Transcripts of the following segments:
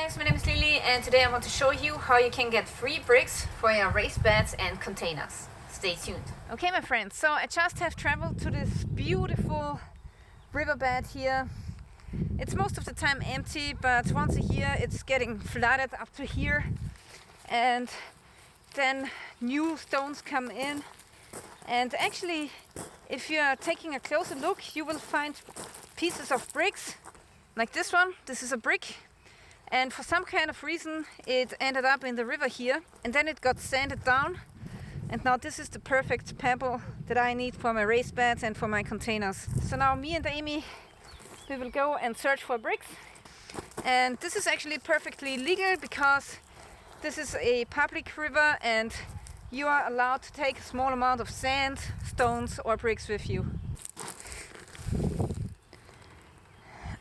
guys, my name is Lily and today I want to show you how you can get free bricks for your raised beds and containers. Stay tuned. Okay my friends, so I just have traveled to this beautiful riverbed here. It's most of the time empty, but once a year it's getting flooded up to here, and then new stones come in. And actually, if you are taking a closer look, you will find pieces of bricks like this one. This is a brick, and for some kind of reason it ended up in the river here, and then it got sanded down, and now this is the perfect pebble that I need for my raised beds and for my containers. So now me and Amy, we will go and search for bricks, and this is actually perfectly legal because this is a public river and you are allowed to take a small amount of sand, stones or bricks with you.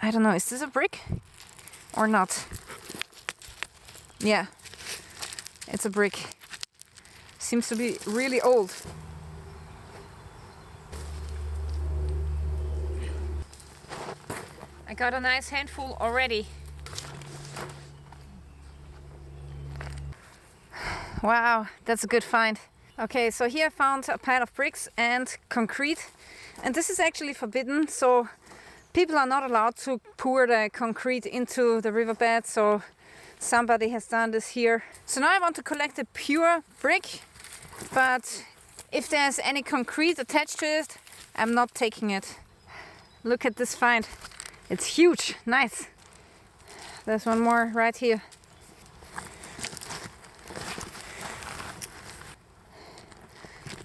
I don't know, is this a brick or not? Yeah, it's a brick. Seems to be really old. I got a nice handful already. Wow, that's a good find. Okay, so here I found a pile of bricks and concrete, and this is actually forbidden, so people are not allowed to pour the concrete into the riverbed, so somebody has done this here. So now I want to collect a pure brick, but if there's any concrete attached to it, I'm not taking it. Look at this find. It's huge, nice. There's one more right here.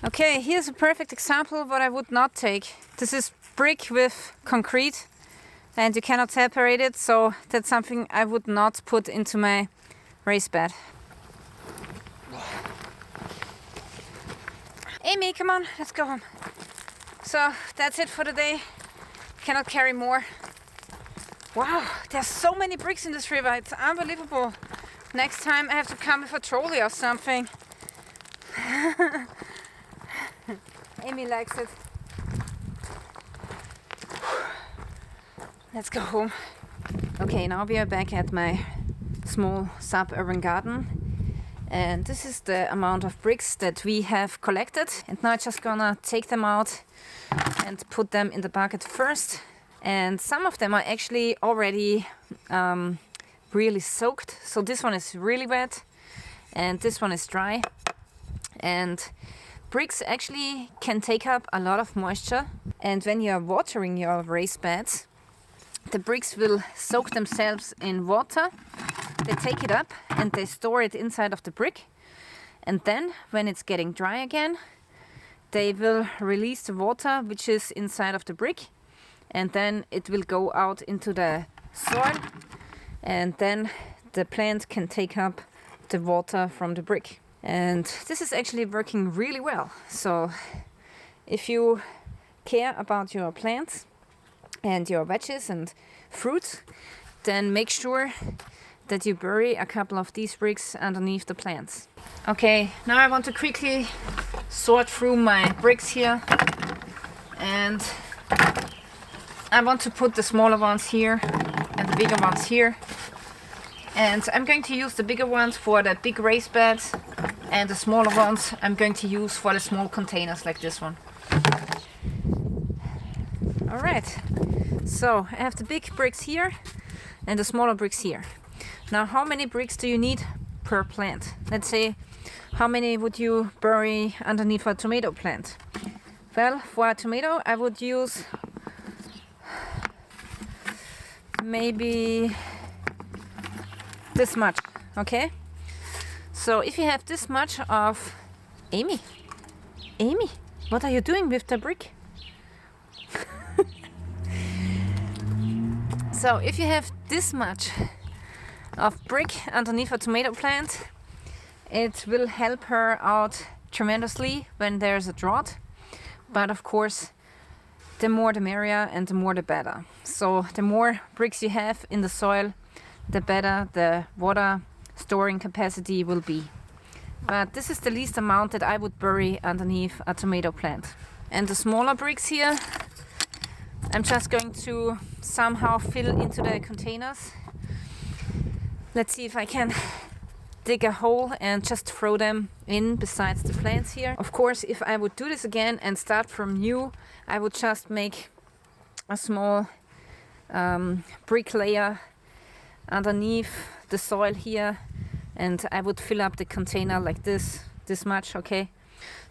Okay, here's a perfect example of what I would not take. This is brick with concrete and you cannot separate it, so that's something I would not put into my raised bed. Amy, come on, let's go home. So that's it for today. Cannot carry more. Wow, there's so many bricks in this river, it's unbelievable. Next time I have to come with a trolley or something. Amy likes it. Let's go home. Okay, now we are back at my small suburban garden, and this is the amount of bricks that we have collected, and now I'm just gonna take them out and put them in the bucket first. And some of them are actually already really soaked, so this one is really wet and this one is dry. And bricks actually can take up a lot of moisture, and when you are watering your raised beds, the bricks will soak themselves in water. They take it up and they store it inside of the brick, and then when it's getting dry again, they will release the water which is inside of the brick, and then it will go out into the soil, and then the plant can take up the water from the brick. And this is actually working really well. So if you care about your plants and your veggies and fruits, then make sure that you bury a couple of these bricks underneath the plants. Okay, now I want to quickly sort through my bricks here, and I want to put the smaller ones here and the bigger ones here. And I'm going to use the bigger ones for the big raised beds, and the smaller ones I'm going to use for the small containers like this one. Alright, so I have the big bricks here and the smaller bricks here. Now how many bricks do you need per plant? Let's say, how many would you bury underneath a tomato plant? Well, for a tomato I would use maybe this much, okay? So if you have this much of... Amy, what are you doing with the brick? So if you have this much of brick underneath a tomato plant, it will help her out tremendously when there's a drought. But of course, the more the merrier and the more the better. So the more bricks you have in the soil, the better the water storing capacity will be. But this is the least amount that I would bury underneath a tomato plant. And the smaller bricks here, I'm just going to somehow fill into the containers. Let's see if I can dig a hole and just throw them in besides the plants here. Of course, if I would do this again and start from new, I would just make a small brick layer underneath the soil here, and I would fill up the container like this much, okay?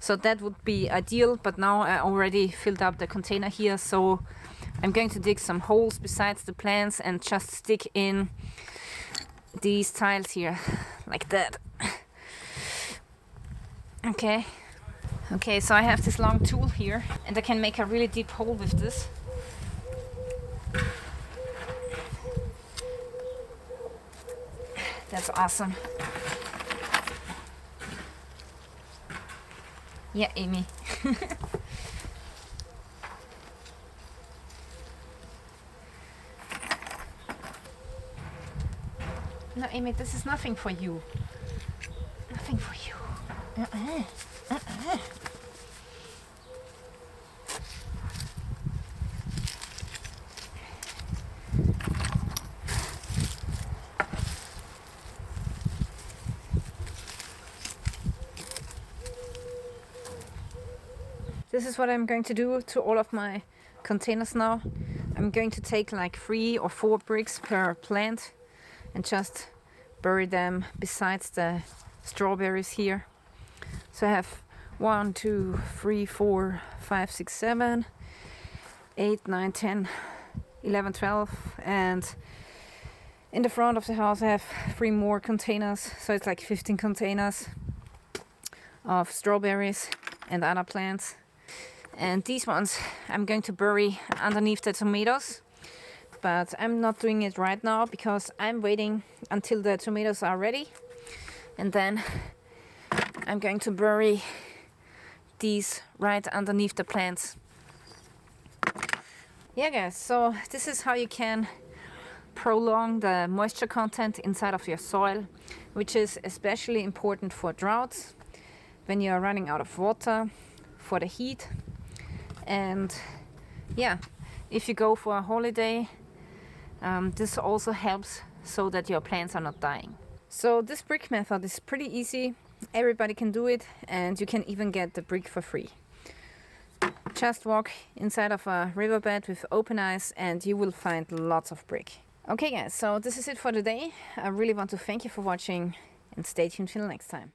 So that would be ideal, but now I already filled up the container here, so I'm going to dig some holes besides the plants and just stick in these tiles here, like that. Okay. Okay, so I have this long tool here, and I can make a really deep hole with this. That's awesome. Yeah, Amy. No, Amy, this is nothing for you. Nothing for you. This is what I'm going to do to all of my containers now. I'm going to take like 3 or 4 bricks per plant and just bury them besides the strawberries here. So I have 1, 2, 3, 4, 5, 6, 7, 8, 9, 10, 11, 12, and in the front of the house I have 3 more containers, so it's like 15 containers of strawberries and other plants. And these ones I'm going to bury underneath the tomatoes, but I'm not doing it right now because I'm waiting until the tomatoes are ready, and then I'm going to bury these right underneath the plants. Yeah guys, so this is how you can prolong the moisture content inside of your soil, which is especially important for droughts, when you are running out of water, for the heat, and yeah, if you go for a holiday, this also helps so that your plants are not dying. So this brick method is pretty easy, everybody can do it, and you can even get the brick for free. Just walk inside of a riverbed with open eyes and you will find lots of brick. Okay guys, so this is it for today. I really want to thank you for watching and stay tuned till next time.